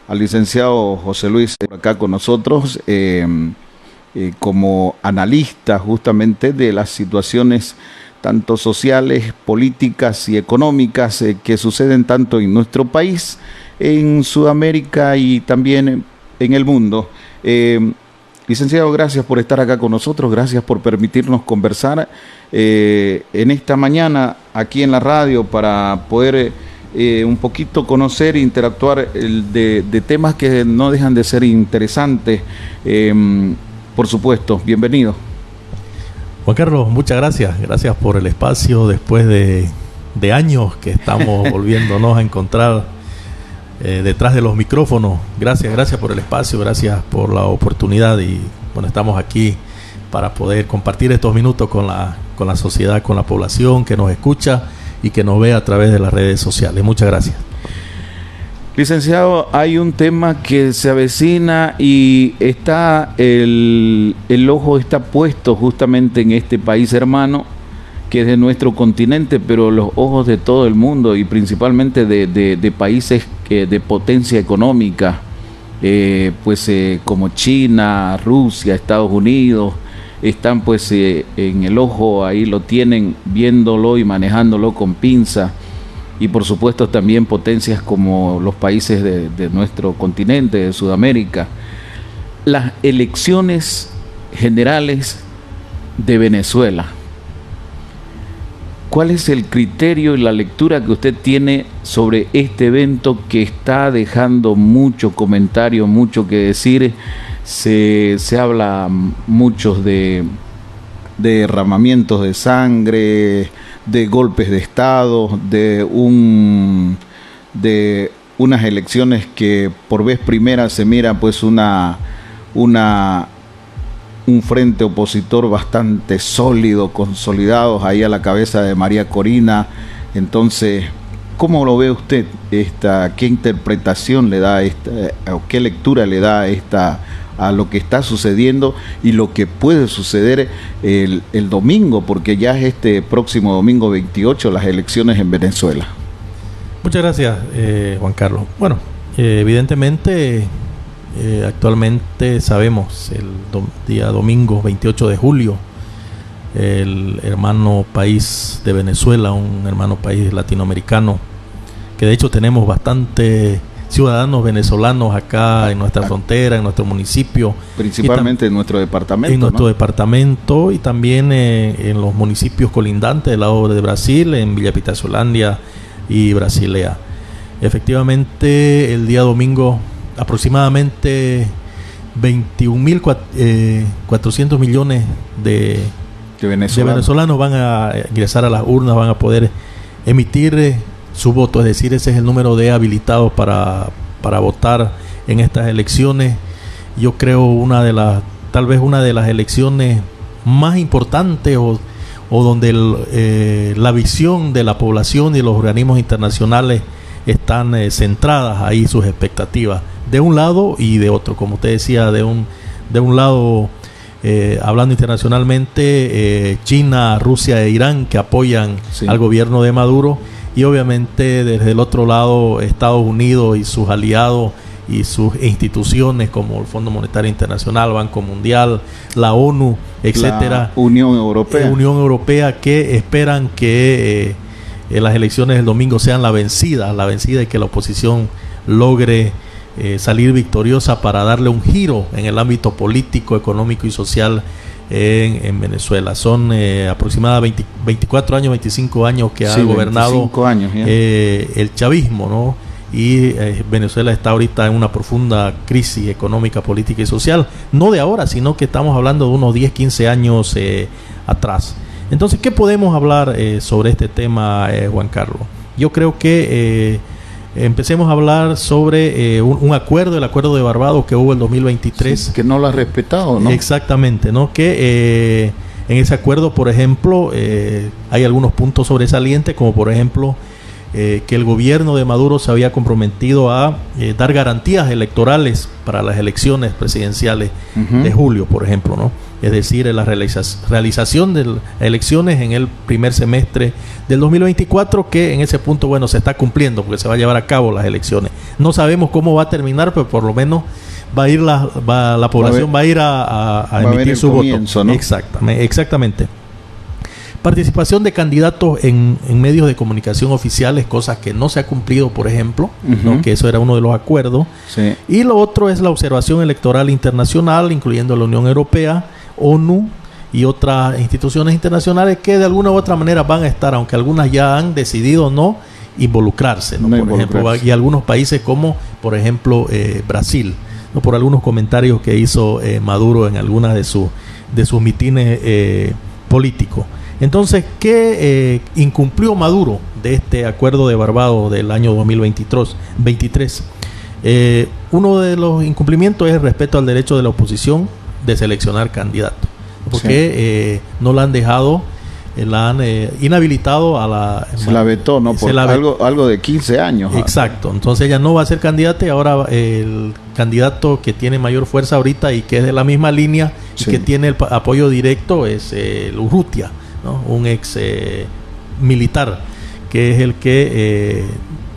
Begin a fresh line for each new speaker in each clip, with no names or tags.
al licenciado José Luis acá con nosotros como analista justamente de las situaciones tanto sociales, políticas y económicas que suceden tanto en nuestro país, en Sudamérica y también en el mundo. Licenciado, gracias por estar acá con nosotros, gracias por permitirnos conversar en esta mañana aquí en la radio para poder un poquito conocer e interactuar de temas que no dejan de ser interesantes. Por supuesto, bienvenido.
Juan Carlos, muchas gracias. Gracias por el espacio después de años que estamos volviéndonos a encontrar detrás de los micrófonos. Gracias por el espacio, gracias por la oportunidad y bueno, estamos aquí para poder compartir estos minutos con la sociedad, con la población que nos escucha y que nos ve a través de las redes sociales. Muchas gracias.
Licenciado, hay un tema que se avecina y está el ojo está puesto justamente en este país hermano, que es de nuestro continente, pero los ojos de todo el mundo y principalmente de países de potencia económica, como China, Rusia, Estados Unidos, están en el ojo, ahí lo tienen, viéndolo y manejándolo con pinza. Y por supuesto también potencias como los países de nuestro continente, de Sudamérica. Las elecciones generales de Venezuela. ¿Cuál es el criterio y la lectura que usted tiene sobre este evento que está dejando mucho comentario, mucho que decir? Se habla muchos de derramamientos de sangre, de golpes de Estado, de unas elecciones que por vez primera se mira un frente opositor bastante sólido, consolidados ahí a la cabeza de María Corina. Entonces, ¿cómo lo ve usted qué interpretación le da o qué lectura le da a lo que está sucediendo y lo que puede suceder el domingo, porque ya es este próximo domingo 28 las elecciones en Venezuela?
Muchas gracias, Juan Carlos. Bueno, evidentemente actualmente sabemos el día domingo 28 de julio el hermano país de Venezuela, un hermano país latinoamericano, que de hecho tenemos bastante ciudadanos venezolanos acá en nuestra frontera, en nuestro municipio.
Principalmente en nuestro departamento.
En nuestro departamento y también en los municipios colindantes del lado de Brasil, en Villa Pitazolandia y Brasilea. Efectivamente, el día domingo aproximadamente 21.400 millones de venezolanos van a ingresar a las urnas, van a poder emitir su voto, es decir, ese es el número de habilitados para votar en estas elecciones. Yo creo tal vez una de las elecciones más importantes o donde la visión de la población y los organismos internacionales están centradas ahí, sus expectativas de un lado y de otro. Como usted decía, de un lado, hablando internacionalmente, China, Rusia e Irán, que apoyan al gobierno de Maduro. Y obviamente desde el otro lado Estados Unidos y sus aliados y sus instituciones como el Fondo Monetario Internacional, Banco Mundial, la ONU, etcétera.
La Unión Europea
que esperan que las elecciones del domingo sean la vencida y que la oposición logre salir victoriosa para darle un giro en el ámbito político, económico y social en Venezuela. Son aproximadamente 24 años, 25 años que ha gobernado el chavismo, ¿no? Y Venezuela está ahorita en una profunda crisis económica, política y social, no de ahora, sino que estamos hablando de unos 10, 15 años atrás. Entonces, ¿qué podemos hablar sobre este tema, Juan Carlos? Yo creo que empecemos a hablar sobre un acuerdo, el acuerdo de Barbados que hubo en 2023.
Sí, que no lo ha respetado, ¿no?
Exactamente, ¿no? Que en ese acuerdo, por ejemplo, hay algunos puntos sobresalientes, como por ejemplo que el gobierno de Maduro se había comprometido a dar garantías electorales para las elecciones presidenciales de julio, por ejemplo, ¿no? es decir, la realización de las elecciones en el primer semestre del 2024, que en ese punto, bueno, se está cumpliendo porque se va a llevar a cabo las elecciones. No sabemos cómo va a terminar, pero por lo menos va a ir la población va a ir a emitir su voto, ¿no? Exactamente. Participación de candidatos en medios de comunicación oficiales, cosas que no se ha cumplido, por ejemplo, ¿no? Que eso era uno de los acuerdos.
Sí.
Y lo otro es la observación electoral internacional, incluyendo la Unión Europea, ONU y otras instituciones internacionales que de alguna u otra manera van a estar, aunque algunas ya han decidido no involucrarse, ¿no? Por ejemplo, y algunos países como, por ejemplo, Brasil, ¿no? Por algunos comentarios que hizo Maduro en algunas de sus mitines políticos. Entonces, ¿qué incumplió Maduro de este acuerdo de Barbados del año 2023? Uno de los incumplimientos es el respeto al derecho de la oposición de seleccionar candidatos, porque no la han dejado, la han inhabilitado a la...
Se la vetó, ¿no? Por algo de 15 años.
Exacto, entonces ella no va a ser candidata y ahora el candidato que tiene mayor fuerza ahorita y que es de la misma línea y que tiene el apoyo directo es Urrutia, ¿no? Un ex militar, que es el que,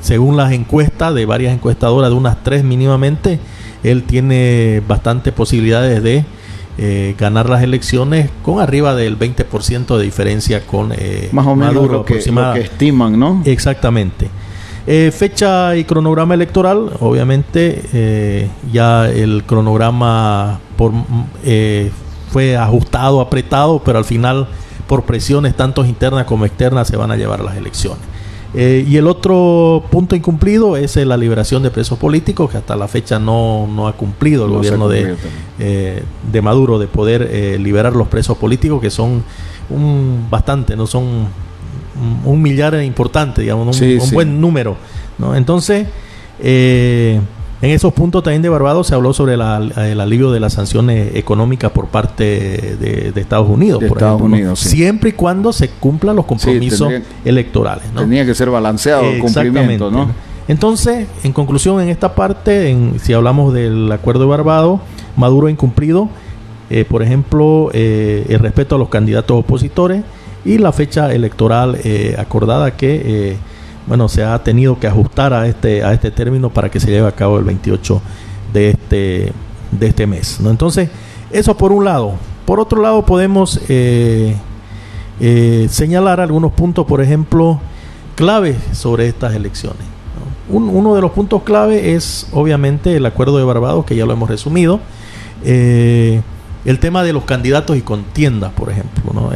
según las encuestas de varias encuestadoras, de unas 3 mínimamente, él tiene bastantes posibilidades de ganar las elecciones con arriba del 20% de diferencia con
más o menos
Maduro,
lo que estiman, ¿no?
Exactamente. Fecha y cronograma electoral, obviamente ya el cronograma fue ajustado, apretado, pero al final por presiones tanto internas como externas se van a llevar las elecciones. Y el otro punto incumplido es la liberación de presos políticos, que hasta la fecha no ha cumplido el gobierno de Maduro, de poder liberar los presos políticos, que son bastante, no son un millar importante, digamos, un buen número, ¿no? Entonces, en esos puntos también de Barbados se habló sobre el alivio de las sanciones económicas por parte de Estados Unidos, por ejemplo, ¿no? Siempre y cuando se cumplan los compromisos electorales, ¿no?
Tenía que ser balanceado el cumplimiento, ¿no?
Entonces, en conclusión, en esta parte, si hablamos del acuerdo de Barbados, Maduro ha incumplido, por ejemplo, el respeto a los candidatos opositores y la fecha electoral acordada que se ha tenido que ajustar a este término para que se lleve a cabo el 28 de este mes, ¿no? Entonces, eso por un lado. Por otro lado, podemos señalar algunos puntos, por ejemplo, claves sobre estas elecciones, ¿no? Uno de los puntos clave es, obviamente, el acuerdo de Barbados, que ya lo hemos resumido. El tema de los candidatos y contiendas, por ejemplo, ¿no?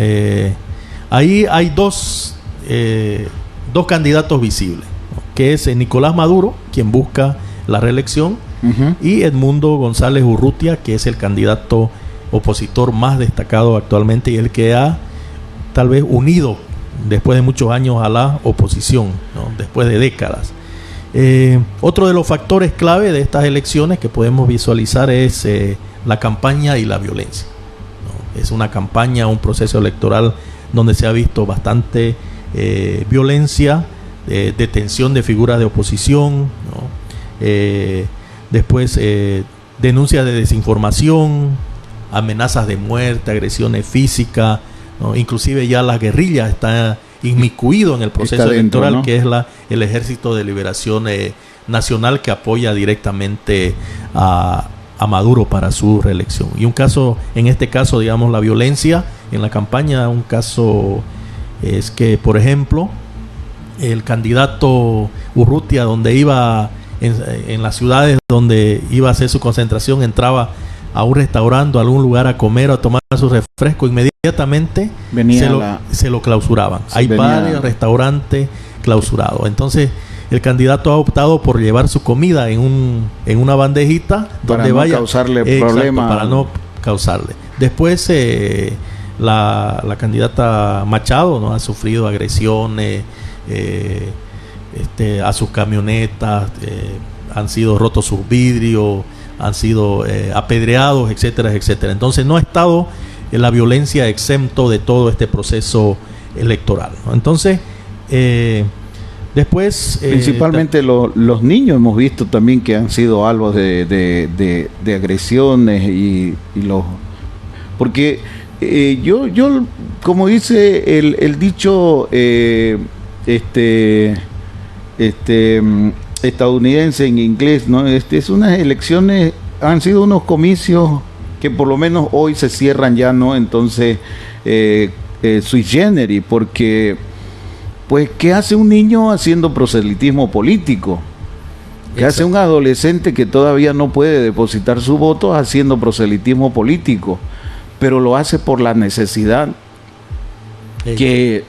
Ahí hay dos candidatos visibles, ¿no? Que es Nicolás Maduro, quien busca la reelección, y Edmundo González Urrutia, que es el candidato opositor más destacado actualmente y el que ha tal vez unido después de muchos años a la oposición, ¿no? Después de décadas. Otro de los factores clave de estas elecciones que podemos visualizar es la campaña y la violencia, ¿no? Es una campaña, un proceso electoral donde se ha visto bastante violencia, detención de figuras de oposición, ¿no? Después denuncias de desinformación, amenazas de muerte, agresiones físicas, ¿no? Inclusive ya la guerrilla está inmiscuido en el proceso electoral, ¿no? Que es el Ejército de Liberación Nacional, que apoya directamente a Maduro para su reelección. Y en este caso, digamos, la violencia en la campaña, un caso es que, por ejemplo, el candidato Urrutia, donde iba en las ciudades donde iba a hacer su concentración, entraba a un restaurante, a algún lugar a comer o a tomar su refresco, inmediatamente se lo clausuraban. Hay varios restaurantes clausurados. Entonces, el candidato ha optado por llevar su comida en una bandejita
para
donde
no causarle problemas.
Para no causarle. Después, la candidata Machado, ¿no? Ha sufrido agresiones a sus camionetas, han sido rotos sus vidrios, han sido apedreados, etcétera, etcétera. Entonces no ha estado la violencia exento de todo este proceso electoral, ¿no? Entonces, después...
principalmente los niños hemos visto también que han sido albos de agresiones y los porque yo como dice el dicho estadounidense en inglés, ¿no? Es unas elecciones, han sido unos comicios que por lo menos hoy se cierran ya, ¿no? Entonces, sui generis, porque, pues, ¿qué hace un niño haciendo proselitismo político? ¿Qué hace un adolescente que todavía no puede depositar su voto haciendo proselitismo político? Pero lo hace por la necesidad que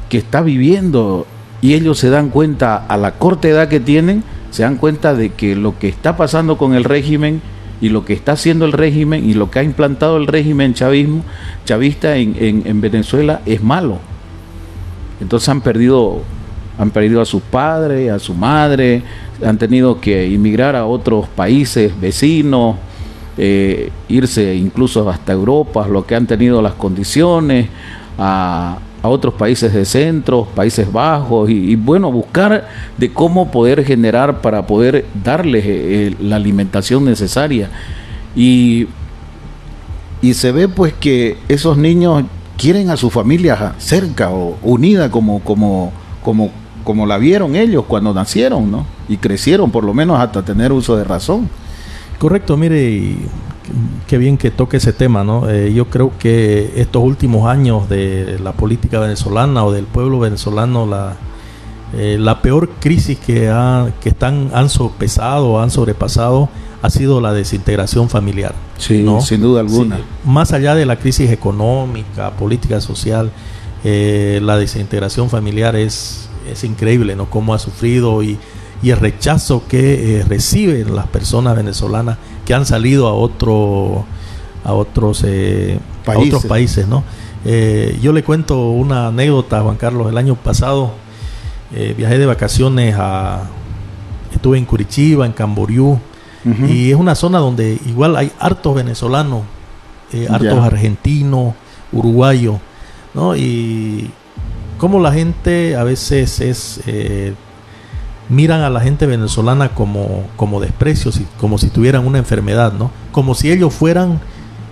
está viviendo, y ellos se dan cuenta, a la corta edad que tienen, se dan cuenta de que lo que está pasando con el régimen y lo que está haciendo el régimen y lo que ha implantado el régimen chavista en Venezuela es malo. Entonces han perdido a sus padres, a su madre, han tenido que emigrar a otros países vecinos, irse incluso hasta Europa, lo que han tenido las condiciones, a otros países de centro, Países Bajos, y bueno, buscar de cómo poder generar para poder darles la alimentación necesaria. Y se ve pues que esos niños quieren a su familia cerca o unida como la vieron ellos cuando nacieron, ¿no? Y crecieron, por lo menos hasta tener uso de razón.
Correcto, mire, qué bien que toque ese tema, ¿no? Yo creo que estos últimos años de la política venezolana o del pueblo venezolano, la peor crisis que han sopesado, han sobrepasado, ha sido la desintegración familiar.
Sí, ¿no? Sin duda alguna. Sí,
más allá de la crisis económica, política, social, la desintegración familiar es increíble, ¿no? Cómo ha sufrido y el rechazo que reciben las personas venezolanas que han salido a otros países, ¿no? Yo le cuento una anécdota, Juan Carlos. El año pasado viajé de vacaciones estuve en Curitiba, en Camboriú, y es una zona donde igual hay hartos venezolanos, hartos argentinos, uruguayos, ¿no? Y como la gente a veces miran a la gente venezolana como desprecio, como si tuvieran una enfermedad, ¿no? Como si ellos fueran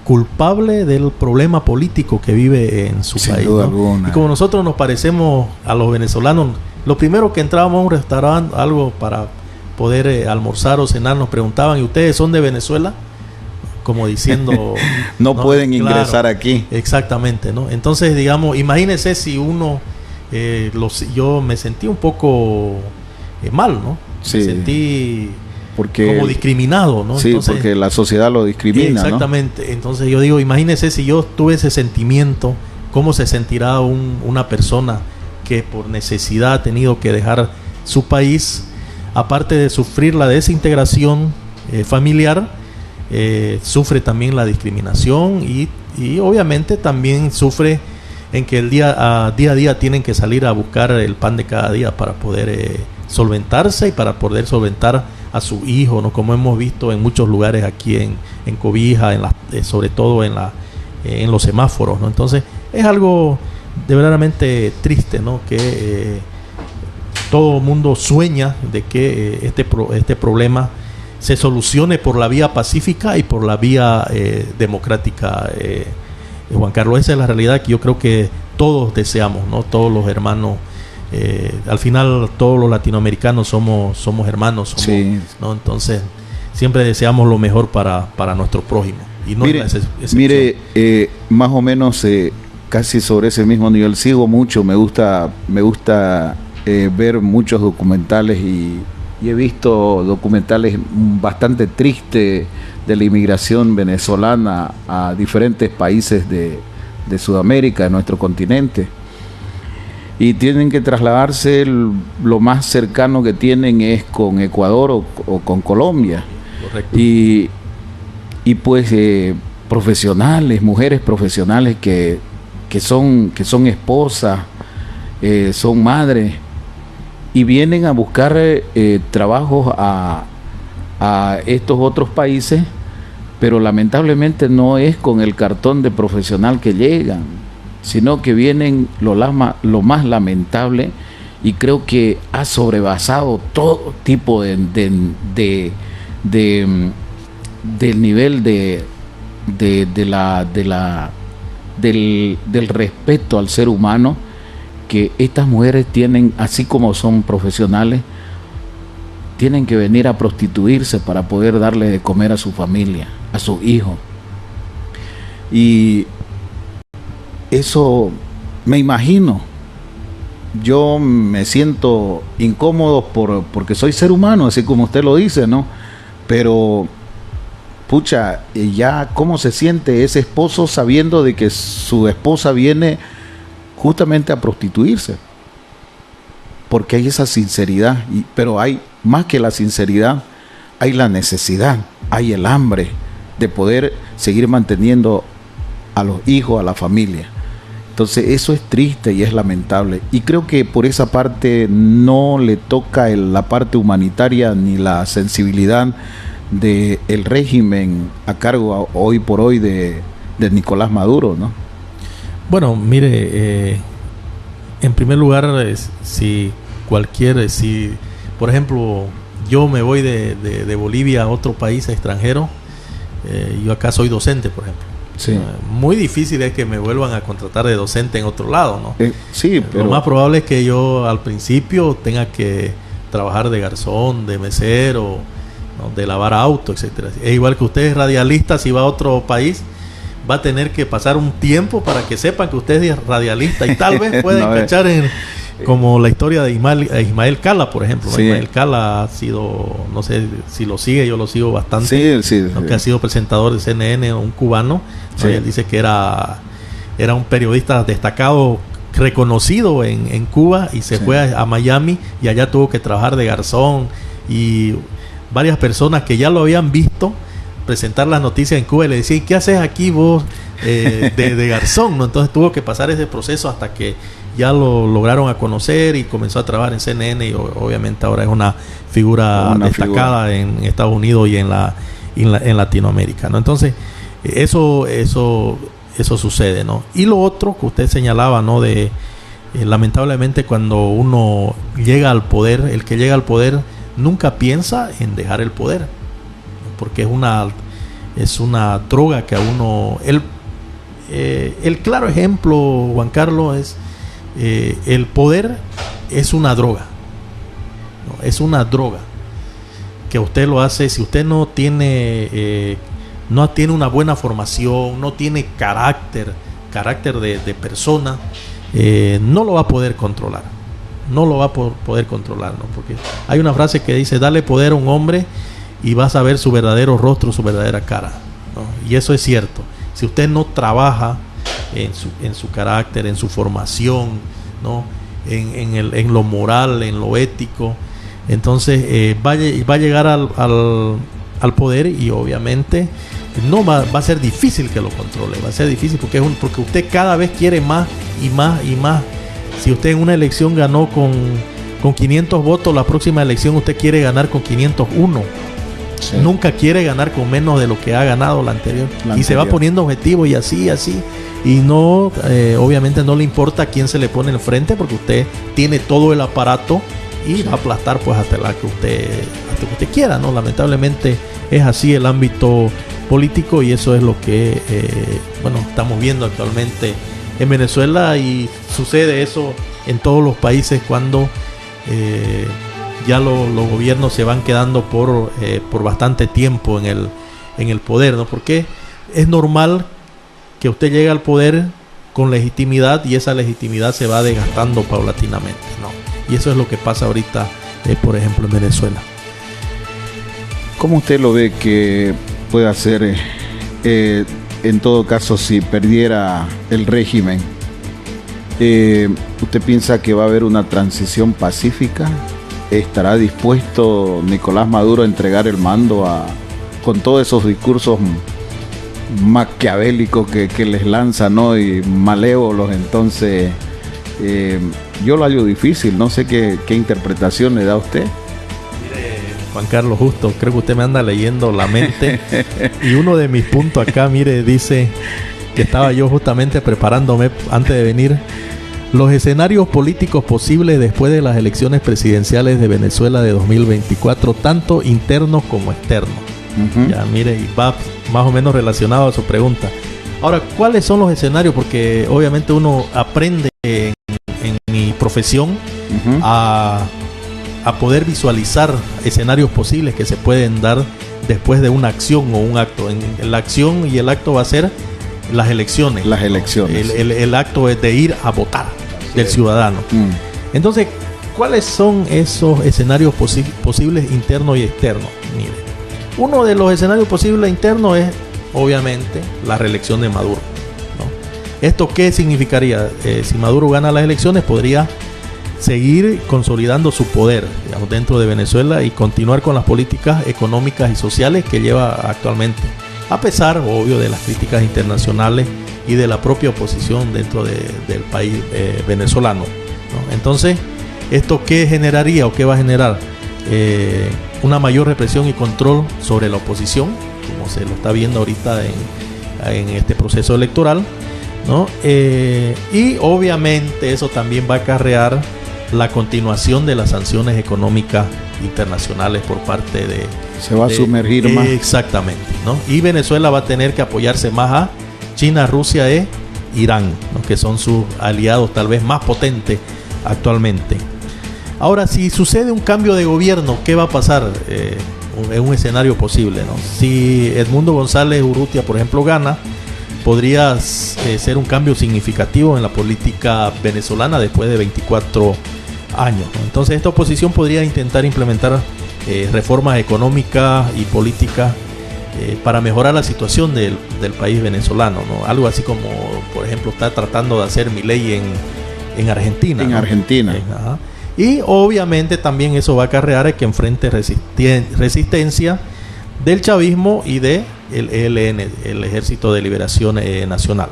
culpables del problema político que vive en su país, ¿no? Y como nosotros nos parecemos a los venezolanos, lo primero que entrábamos a un restaurante, algo para poder almorzar o cenar, nos preguntaban: ¿y ustedes son de Venezuela? Como diciendo
no pueden ingresar aquí.
Exactamente, ¿no? Entonces, digamos, imagínense si uno yo me sentí un poco mal, ¿no?
Sí,
me sentí como discriminado, ¿no?
Sí, entonces, porque la sociedad lo discrimina,
exactamente,
¿no?
Entonces yo digo, imagínese si yo tuve ese sentimiento, ¿cómo se sentirá una persona que por necesidad ha tenido que dejar su país? Aparte de sufrir la desintegración familiar, sufre también la discriminación y obviamente también sufre en que el día a día tienen que salir a buscar el pan de cada día para poder solventarse y para poder solventar a su hijo, ¿no? Como hemos visto en muchos lugares aquí en Cobija, sobre todo en los semáforos, ¿no? Entonces es algo de verdaderamente triste, ¿no? Que todo el mundo sueña de que este problema se solucione por la vía pacífica y por la vía democrática, Juan Carlos. Esa es la realidad que yo creo que todos deseamos, ¿no? Todos los hermanos, al final todos los latinoamericanos somos hermanos,
sí,
¿no? Entonces siempre deseamos lo mejor para nuestro prójimo. Y no
mire, más o menos casi sobre ese mismo nivel sigo mucho, me gusta ver muchos documentales y he visto documentales bastante tristes de la inmigración venezolana a diferentes países de Sudamérica, de nuestro continente, y tienen que trasladarse. Lo más cercano que tienen es con Ecuador o con Colombia.
Correcto.
Y pues profesionales, mujeres profesionales que son esposas, son madres, y vienen a buscar trabajos a estos otros países, pero lamentablemente no es con el cartón de profesional que llegan, sino que vienen lo más lamentable, y creo que ha sobrepasado todo tipo del nivel de del respeto al ser humano, que estas mujeres tienen, así como son profesionales, tienen que venir a prostituirse para poder darle de comer a su familia, a sus hijos. Y eso me imagino. Yo me siento incómodo porque soy ser humano, así como usted lo dice, ¿no? Pero, pucha, ya cómo se siente ese esposo sabiendo de que su esposa viene justamente a prostituirse. Porque hay esa sinceridad, pero hay más que la sinceridad, hay la necesidad, hay el hambre de poder seguir manteniendo a los hijos, a la familia. Entonces eso es triste y es lamentable, y creo que por esa parte no le toca la parte humanitaria ni la sensibilidad del régimen a cargo hoy por hoy de Nicolás Maduro, ¿no?
Bueno, mire, en primer lugar, si por ejemplo yo me voy de Bolivia a otro país extranjero, yo acá soy docente, por ejemplo.
Sí.
Muy difícil es que me vuelvan a contratar de docente en otro lado, ¿no?
Sí, pero
lo más probable es que yo al principio tenga que trabajar de garzón, de mesero, ¿no? De lavar auto, etcétera. Es igual que usted es radialista, si va a otro país va a tener que pasar un tiempo para que sepan que usted es radialista, y tal vez pueden cachar como la historia de Ismael Cala, por ejemplo.
Sí.
Ismael Cala ha sido, no sé si lo sigue, yo lo sigo bastante,
sí.
Que ha sido presentador de CNN, un cubano, ¿no?
Sí.
Él dice que era un periodista destacado, reconocido en Cuba, y se fue a Miami, y allá tuvo que trabajar de garzón, y varias personas que ya lo habían visto presentar las noticias en Cuba y le decían, ¿qué haces aquí vos de garzón? ¿No? Entonces tuvo que pasar ese proceso hasta que ya lo lograron a conocer y comenzó a trabajar en CNN, y obviamente ahora es una figura destacada en Estados Unidos y en Latinoamérica, ¿no? Entonces eso sucede, ¿no? Y lo otro que usted señalaba, ¿no? Lamentablemente cuando uno llega al poder, el que llega al poder nunca piensa en dejar el poder, porque es una droga que a uno... El claro ejemplo, Juan Carlos, es el poder es una droga, ¿no? Es una droga que usted lo hace si usted no tiene una buena formación, no tiene carácter de persona, no lo va a poder controlar. No lo va a poder controlar, ¿no? Porque hay una frase que dice, dale poder a un hombre y vas a ver su verdadero rostro, su verdadera cara, ¿no? Y eso es cierto. Si usted no trabaja en su carácter, en su formación, ¿no? En lo moral, en lo ético, entonces va a llegar al poder, y obviamente no va a ser difícil que lo controle. Va a ser difícil porque usted cada vez quiere más y más y más. Si usted en una elección ganó con 500 votos, la próxima elección usted quiere ganar con 501. Sí. Nunca quiere ganar con menos de lo que ha ganado la anterior. Y se va poniendo objetivos y así. Y no, obviamente no le importa a quién se le pone enfrente, porque usted tiene todo el aparato y va a aplastar pues hasta que usted quiera, ¿no? Lamentablemente es así el ámbito político, y eso es lo que estamos viendo actualmente en Venezuela, y sucede eso en todos los países cuando ya los gobiernos se van quedando por bastante tiempo en el poder, ¿no? Porque es normal que usted llegue al poder con legitimidad, y esa legitimidad se va desgastando paulatinamente, ¿no? Y eso es lo que pasa ahorita, por ejemplo, en Venezuela.
¿Cómo usted lo ve que puede hacer en todo caso si perdiera el régimen? ¿Usted piensa que va a haber una transición pacífica? ¿Estará dispuesto Nicolás Maduro a entregar el mando con todos esos discursos maquiavélicos que les lanza, ¿no? Y malévolos? Entonces yo lo hallo difícil. No sé qué interpretación le da a usted.
Mire, Juan Carlos, justo creo que usted me anda leyendo la mente. Y uno de mis puntos acá, mire, dice que estaba yo justamente preparándome antes de venir: los escenarios políticos posibles después de las elecciones presidenciales de Venezuela de 2024, tanto internos como externos. Ya, mire, y va más o menos relacionado a su pregunta. Ahora, ¿cuáles son los escenarios? Porque obviamente uno aprende en mi profesión a poder visualizar escenarios posibles que se pueden dar después de una acción o un acto. La acción y el acto va a ser las elecciones.
Las elecciones.
El acto es de ir a votar del ciudadano. Entonces, ¿cuáles son esos escenarios posibles internos y externos? Mire, uno de los escenarios posibles internos es, obviamente, la reelección de Maduro, ¿no? ¿Esto qué significaría? Si Maduro gana las elecciones, podría seguir consolidando su poder, digamos, dentro de Venezuela y continuar con las políticas económicas y sociales que lleva actualmente, a pesar, obvio, de las críticas internacionales y de la propia oposición dentro del país venezolano, ¿no? Entonces, ¿esto qué generaría o qué va a generar? Una mayor represión y control sobre la oposición, como se lo está viendo ahorita en este proceso electoral, ¿no? Y obviamente eso también va a acarrear la continuación de las sanciones económicas internacionales por parte de...
Se va a sumergir más.
Exactamente, ¿no? Y Venezuela va a tener que apoyarse más a China, Rusia e Irán, ¿no? Que son sus aliados tal vez más potentes actualmente. Ahora, si sucede un cambio de gobierno, ¿qué va a pasar en un escenario posible, ¿no? Si Edmundo González Urrutia, por ejemplo, gana, podría ser un cambio significativo en la política venezolana después de 24 años, ¿no? Entonces, esta oposición podría intentar implementar reformas económicas y políticas para mejorar la situación del país venezolano, ¿no? Algo así como, por ejemplo, está tratando de hacer Milei en Argentina.
En, ¿no? Argentina.
Y obviamente también eso va a acarrear a que enfrente resistencia del chavismo y del ELN, el Ejército de Liberación Nacional.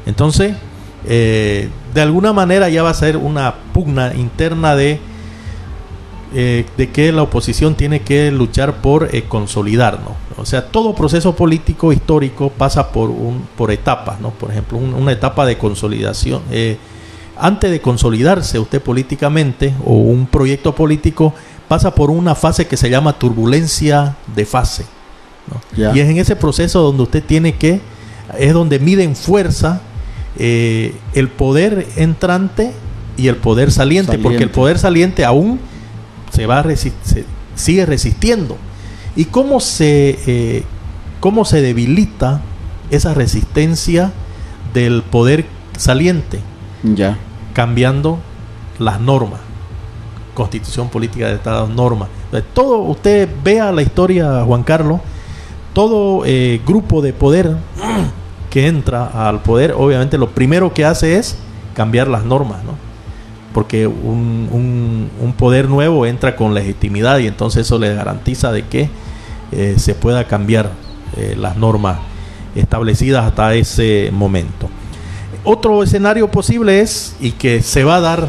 Entonces, de alguna manera ya va a ser una pugna interna de que la oposición tiene que luchar por consolidar, ¿no? O sea, todo proceso político histórico pasa por etapas, ¿no? Por ejemplo, una etapa de consolidación. Antes de consolidarse usted políticamente o un proyecto político pasa por una fase que se llama turbulencia de fase, ¿no? Y es en ese proceso donde usted es donde miden fuerza el poder entrante y el poder saliente. Porque el poder saliente aún sigue resistiendo. ¿Y cómo se debilita esa resistencia del poder saliente?
Ya.
Cambiando las normas, Constitución Política de Estado, normas. Todo, usted vea la historia, Juan Carlos, todo grupo de poder que entra al poder, obviamente lo primero que hace es cambiar las normas, ¿no? Porque un poder nuevo entra con legitimidad y entonces eso le garantiza de que se pueda cambiar las normas establecidas hasta ese momento. Otro escenario posible es, y que se va a dar,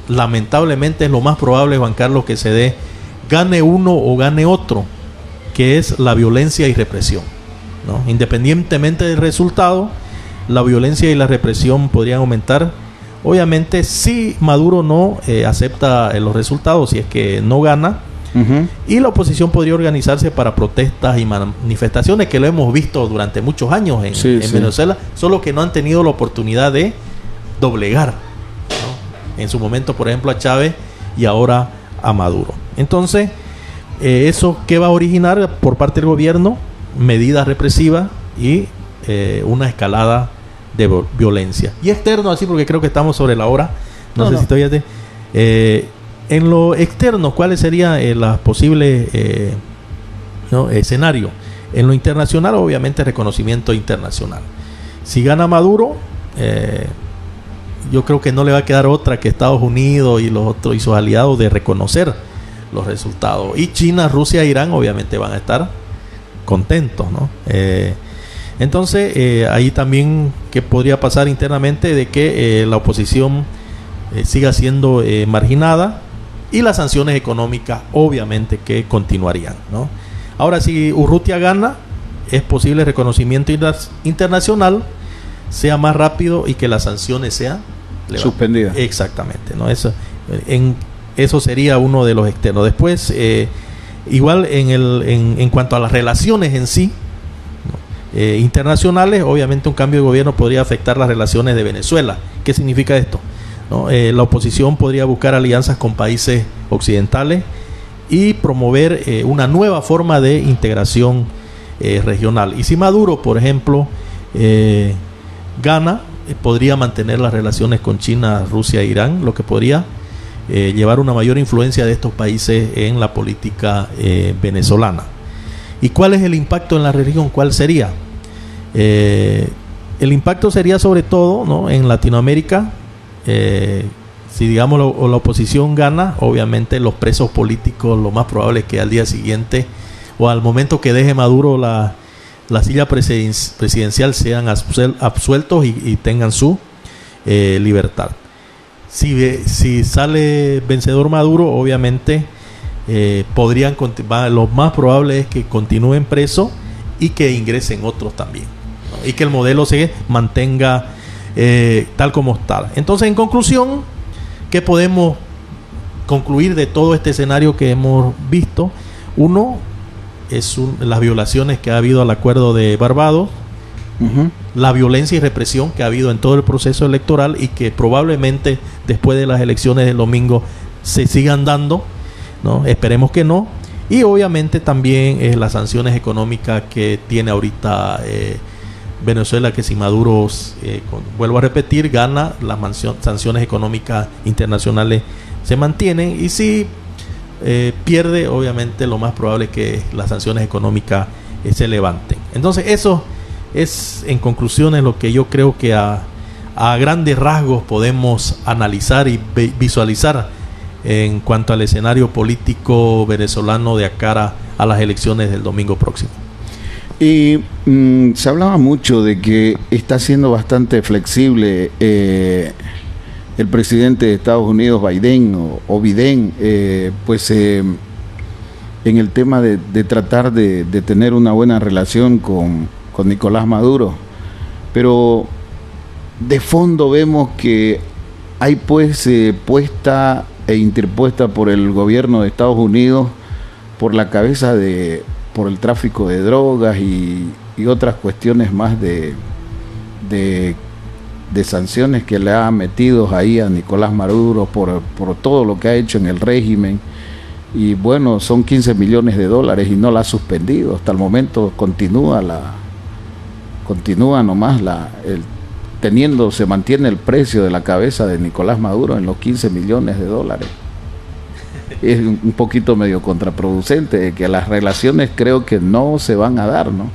lamentablemente es lo más probable, Juan Carlos, que se dé, gane uno o gane otro, que es la violencia y represión, ¿no? Independientemente del resultado, la violencia y la represión podrían aumentar. Obviamente, si Maduro no acepta los resultados, si es que no gana, y la oposición podría organizarse para protestas y manifestaciones que lo hemos visto durante muchos años en Venezuela, solo que no han tenido la oportunidad de doblegar, ¿no? En su momento, por ejemplo, a Chávez y ahora a Maduro. Entonces, ¿eso qué va a originar por parte del gobierno? Medidas represivas y una escalada de violencia. Y externo, así porque creo que estamos sobre la hora, no sé si todavía en lo externo, ¿cuáles serían las posibles escenarios? En lo internacional, obviamente, reconocimiento internacional. Si gana Maduro, yo creo que no le va a quedar otra que Estados Unidos y los otros y sus aliados de reconocer los resultados. Y China, Rusia e Irán, obviamente, van a estar contentos, ¿no? Entonces, ahí también, ¿qué podría pasar internamente? De que la oposición siga siendo marginada. Y las sanciones económicas, obviamente, que continuarían, ¿no? Ahora, si Urrutia gana, es posible reconocimiento internacional sea más rápido y que las sanciones sean suspendidas. Exactamente, ¿no? Eso sería uno de los externos. Después, Igual en cuanto a las relaciones en sí, ¿no? Internacionales, obviamente un cambio de gobierno podría afectar las relaciones de Venezuela. ¿Qué significa esto? ¿No? La oposición podría buscar alianzas con países occidentales y promover una nueva forma de integración regional. Y si Maduro, por ejemplo, gana, podría mantener las relaciones con China, Rusia e Irán, lo que podría llevar una mayor influencia de estos países en la política venezolana. ¿Y cuál es el impacto en la región? ¿Cuál sería? El impacto sería sobre todo, ¿no?, en Latinoamérica. Si digamos la oposición gana, obviamente los presos políticos lo más probable es que al día siguiente o al momento que deje Maduro la silla presidencial sean absueltos y tengan su libertad. Si sale vencedor Maduro, obviamente lo más probable es que continúen presos y que ingresen otros también, ¿no? Y que el modelo se mantenga tal como está. Entonces, en conclusión, ¿qué podemos concluir de todo este escenario que hemos visto? Uno es las violaciones que ha habido al acuerdo de Barbados, la violencia y represión que ha habido en todo el proceso electoral y que probablemente después de las elecciones del domingo se sigan dando, ¿no? Esperemos que no. Y obviamente también las sanciones económicas que tiene ahorita Venezuela, que si Maduro, vuelvo a repetir, gana, las sanciones económicas internacionales se mantienen, y si pierde, obviamente lo más probable es que las sanciones económicas se levanten. Entonces eso es, en conclusiones, lo que yo creo que a grandes rasgos podemos analizar y visualizar en cuanto al escenario político venezolano de cara a las elecciones del domingo próximo.
Y se hablaba mucho de que está siendo bastante flexible el presidente de Estados Unidos, Biden o Biden, en el tema de tratar de tener una buena relación con Nicolás Maduro. Pero de fondo vemos que hay puesta e interpuesta por el gobierno de Estados Unidos por la cabeza por el tráfico de drogas y otras cuestiones más de sanciones que le ha metido ahí a Nicolás Maduro por todo lo que ha hecho en el régimen. Y bueno, son 15 millones de dólares y no la ha suspendido. Hasta el momento continúa nomás se mantiene el precio de la cabeza de Nicolás Maduro en los 15 millones de dólares. Es un poquito medio contraproducente, que las relaciones creo que no se van a dar, ¿no?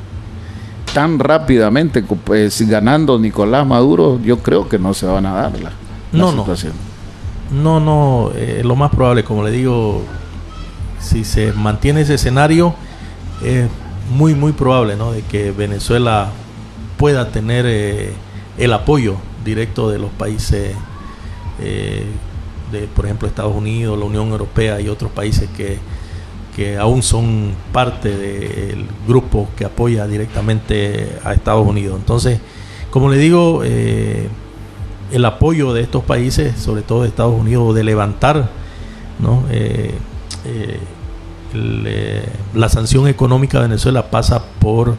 Tan rápidamente, pues, ganando Nicolás Maduro, yo creo que no se van a dar la situación.
No, lo más probable, como le digo, si se mantiene ese escenario, es muy, muy probable, ¿no?, de que Venezuela pueda tener el apoyo directo de los países, por ejemplo, Estados Unidos, la Unión Europea y otros países que aún son parte del grupo que apoya directamente a Estados Unidos. Entonces, como le digo, el apoyo de estos países, sobre todo de Estados Unidos, de levantar, ¿no?, la sanción económica de Venezuela pasa por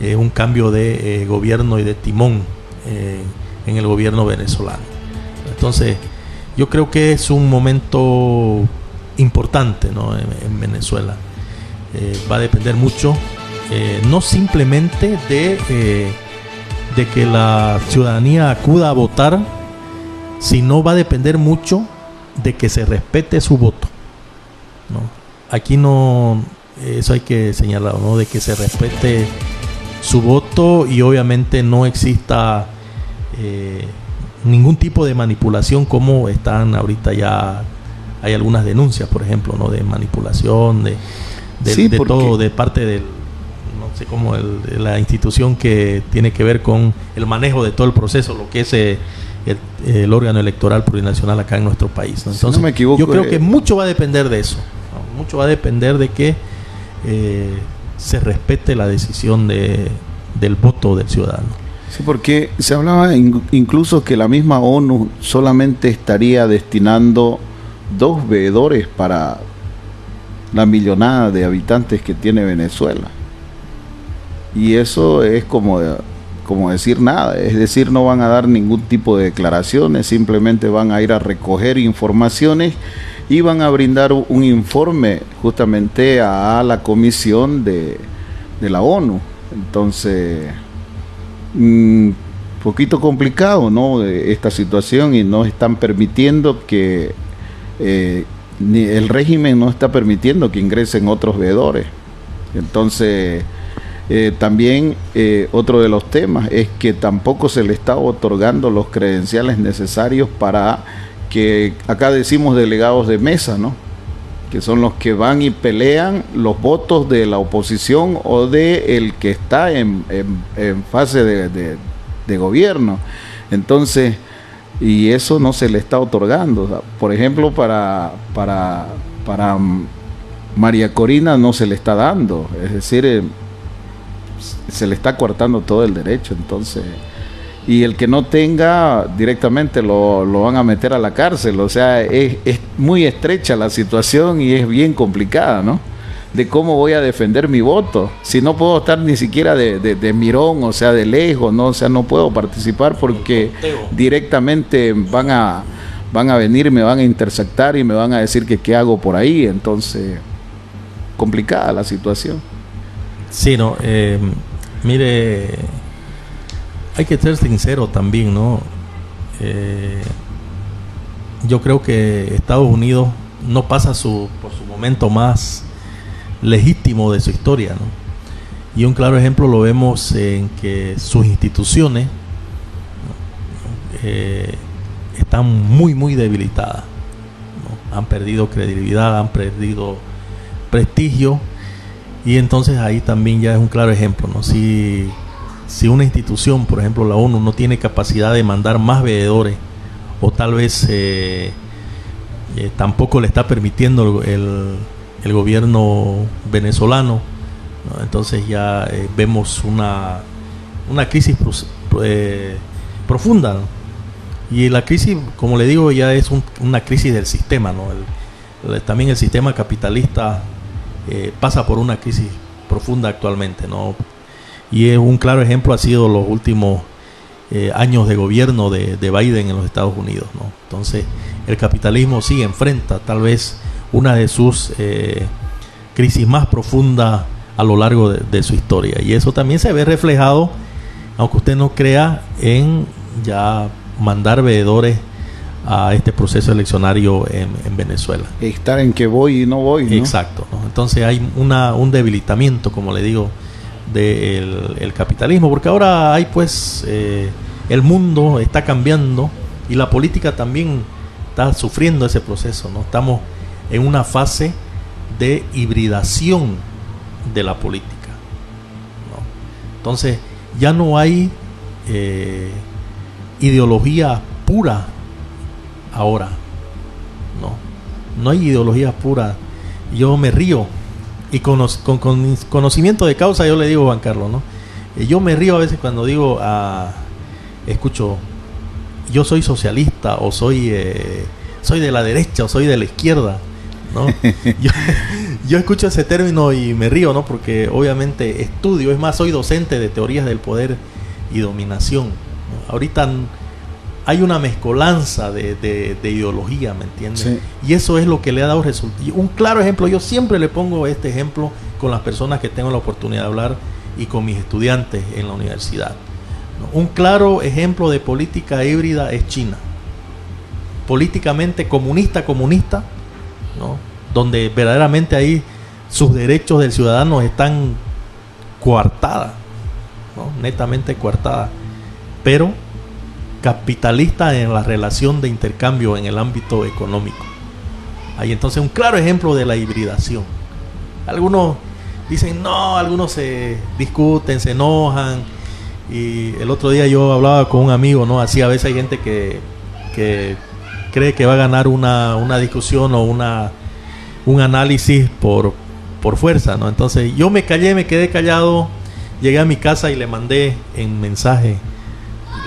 un cambio de gobierno y de timón en el gobierno venezolano. Entonces, yo creo que es un momento importante, ¿no?, en Venezuela. Va a depender mucho, no simplemente de que la ciudadanía acuda a votar, sino va a depender mucho de que se respete su voto, ¿no? Aquí no, eso hay que señalarlo, ¿no?, de que se respete su voto y obviamente no exista ningún tipo de manipulación, como están ahorita ya. Hay algunas denuncias, por ejemplo, ¿no?, de manipulación, de todo, de parte del, no sé cómo, de la institución que tiene que ver con el manejo de todo el proceso, lo que es el órgano electoral plurinacional acá en nuestro país, ¿no? Entonces, si no me equivoco, yo creo que mucho va a depender de eso, ¿no? Mucho va a depender de que se respete la decisión del voto del ciudadano.
Sí, porque se hablaba incluso que la misma ONU solamente estaría destinando 2 veedores para la millonada de habitantes que tiene Venezuela. Y eso es como decir nada, es decir, no van a dar ningún tipo de declaraciones, simplemente van a ir a recoger informaciones y van a brindar un informe justamente a la comisión de la ONU. Entonces, poquito complicado, ¿no?, esta situación, y no están permitiendo que el régimen no está permitiendo que ingresen otros veedores. Entonces, también otro de los temas es que tampoco se le está otorgando los credenciales necesarios para que, acá decimos delegados de mesa, ¿no?, que son los que van y pelean los votos de la oposición o de el que está en fase de gobierno. Entonces, y eso no se le está otorgando. O sea, por ejemplo, para María Corina no se le está dando, es decir, se le está coartando todo el derecho. Entonces, y el que no tenga, directamente lo van a meter a la cárcel. O sea, es muy estrecha la situación y es bien complicada, ¿no?, de cómo voy a defender mi voto si no puedo estar ni siquiera de mirón, o sea, de lejos, ¿no? O sea, no puedo participar porque directamente van a venir, me van a interceptar y me van a decir que qué hago por ahí. Entonces, complicada la situación.
Sí, no, mire, hay que ser sincero también, ¿no? Yo creo que Estados Unidos no pasa por su momento más legítimo de su historia, ¿no? Y un claro ejemplo lo vemos en que sus instituciones, ¿no?, están muy debilitadas, ¿no? Han perdido credibilidad, han perdido prestigio, y entonces ahí también ya es un claro ejemplo, ¿no? Si una institución, por ejemplo la ONU, no tiene capacidad de mandar más veedores, o tal vez tampoco le está permitiendo el gobierno venezolano, ¿no?, entonces ya vemos una crisis profunda, ¿no? Y la crisis, como le digo, ya es una crisis del sistema, ¿no? También el sistema capitalista pasa por una crisis profunda actualmente, ¿no? Y un claro ejemplo ha sido los últimos años de gobierno de Biden en los Estados Unidos, ¿no? Entonces el capitalismo sí enfrenta tal vez una de sus crisis más profundas a lo largo de su historia, y eso también se ve reflejado, aunque usted no crea, en ya mandar veedores a este proceso eleccionario en Venezuela.
Estar en que voy y no voy, ¿no?
Exacto, ¿no? Entonces hay un debilitamiento, como le digo, del capitalismo, porque ahora hay pues el mundo está cambiando y la política también está sufriendo ese proceso, ¿no? Estamos en una fase de hibridación de la política, ¿no? Entonces ya no hay ideología pura ahora, no hay ideología pura. Yo me río y con conocimiento de causa yo le digo, Juan Carlos, ¿no? Yo me río a veces cuando digo, escucho, yo soy socialista, o soy de la derecha, o soy de la izquierda, ¿no? yo escucho ese término y me río, ¿no? Porque obviamente estudio, es más, soy docente de teorías del poder y dominación, ¿no? Ahorita hay una mezcolanza de ideología, ¿me entiendes? Sí. Y eso es lo que le ha dado resultado. Un claro ejemplo, yo siempre le pongo este ejemplo con las personas que tengo la oportunidad de hablar y con mis estudiantes en la universidad, ¿no? Un claro ejemplo de política híbrida es China. Políticamente comunista, ¿no? Donde verdaderamente ahí sus derechos del ciudadano están coartadas, ¿no? Netamente coartadas, pero capitalista en la relación de intercambio en el ámbito económico. Hay entonces un claro ejemplo de la hibridación. Algunos dicen no, algunos se discuten, se enojan, y el otro día yo hablaba con un amigo, ¿no? Así a veces hay gente que cree que va a ganar una discusión o un análisis por fuerza, ¿no? Entonces yo me quedé callado, llegué a mi casa y le mandé en mensaje,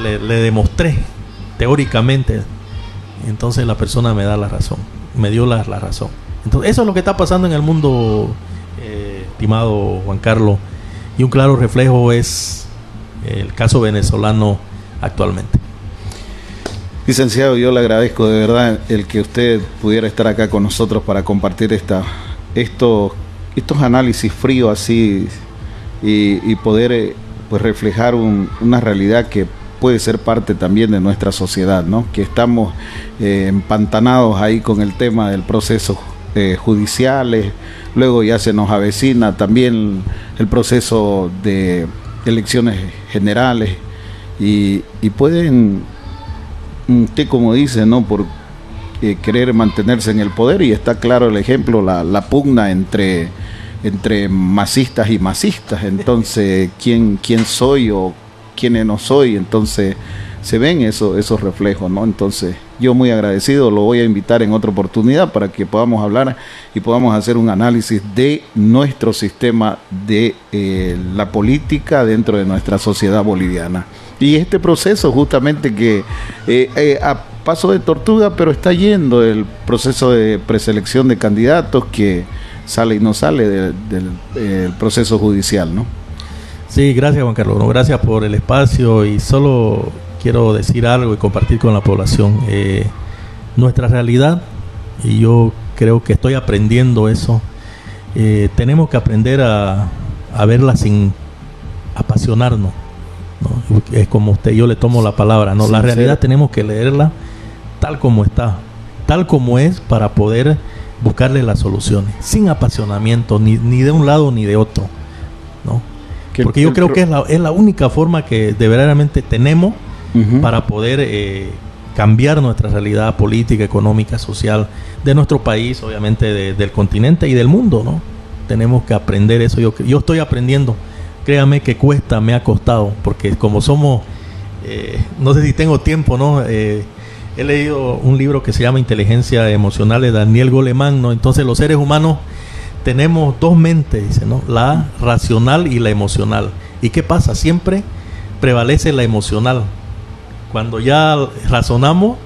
le demostré teóricamente. Entonces la persona me da la razón, me dio la razón. Entonces, eso es lo que está pasando en el mundo, estimado Juan Carlos, y un claro reflejo es el caso venezolano actualmente.
Licenciado, yo le agradezco de verdad el que usted pudiera estar acá con nosotros para compartir estos análisis fríos así y poder pues reflejar una realidad que puede ser parte también de nuestra sociedad, ¿no? Que estamos empantanados ahí con el tema del proceso judiciales, luego ya se nos avecina también el proceso de elecciones generales y pueden, usted como dice, ¿no? Por querer mantenerse en el poder, y está claro el ejemplo, la pugna entre masistas y masistas. Entonces, ¿quién soy o quién no soy? Entonces se ven esos reflejos, ¿no? Entonces yo muy agradecido, lo voy a invitar en otra oportunidad para que podamos hablar y podamos hacer un análisis de nuestro sistema de la política dentro de nuestra sociedad boliviana. Y este proceso justamente que a paso de tortuga, pero está yendo el proceso de preselección de candidatos que sale y no sale del proceso judicial, ¿no?
Sí, gracias Juan Carlos, no, gracias por el espacio, y solo quiero decir algo y compartir con la población nuestra realidad, y yo creo que estoy aprendiendo eso. Tenemos que aprender a verla sin apasionarnos, ¿no? Es como yo le tomo la palabra, ¿no? La realidad tenemos que leerla tal como está, tal como es, para poder buscarle las soluciones, sin apasionamiento, ni de un lado ni de otro, ¿no? Porque yo creo que es la única forma que verdaderamente tenemos para poder cambiar nuestra realidad política, económica, social de nuestro país, obviamente del continente y del mundo, ¿no? Tenemos que aprender eso. Yo estoy aprendiendo, créame que cuesta, me ha costado, porque como somos, no sé si tengo tiempo, ¿no? He leído un libro que se llama Inteligencia Emocional de Daniel Goleman, ¿no? Entonces los seres humanos tenemos dos mentes, dice, ¿no? La racional y la emocional. ¿Y qué pasa? Siempre prevalece la emocional. Cuando ya razonamos,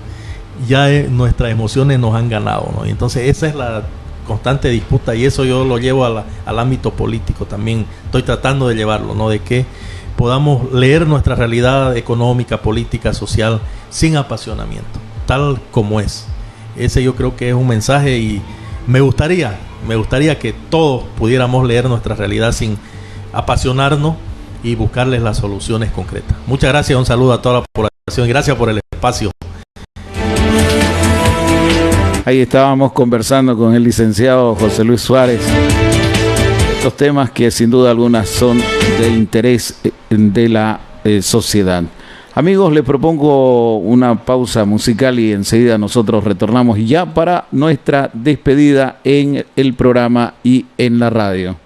ya nuestras emociones nos han ganado, ¿no? Y entonces esa es la constante disputa, y eso yo lo llevo al ámbito político también. Estoy tratando de llevarlo, ¿no? De que podamos leer nuestra realidad económica, política, social, sin apasionamiento, tal como es. Ese yo creo que es un mensaje, y me gustaría que todos pudiéramos leer nuestra realidad sin apasionarnos y buscarles las soluciones concretas. Muchas gracias, un saludo a toda la población y gracias por el espacio.
Ahí estábamos conversando con el licenciado José Luis Suárez. Estos temas que sin duda alguna son de interés de la sociedad. Amigos, les propongo una pausa musical y enseguida nosotros retornamos ya para nuestra despedida en el programa y en la radio.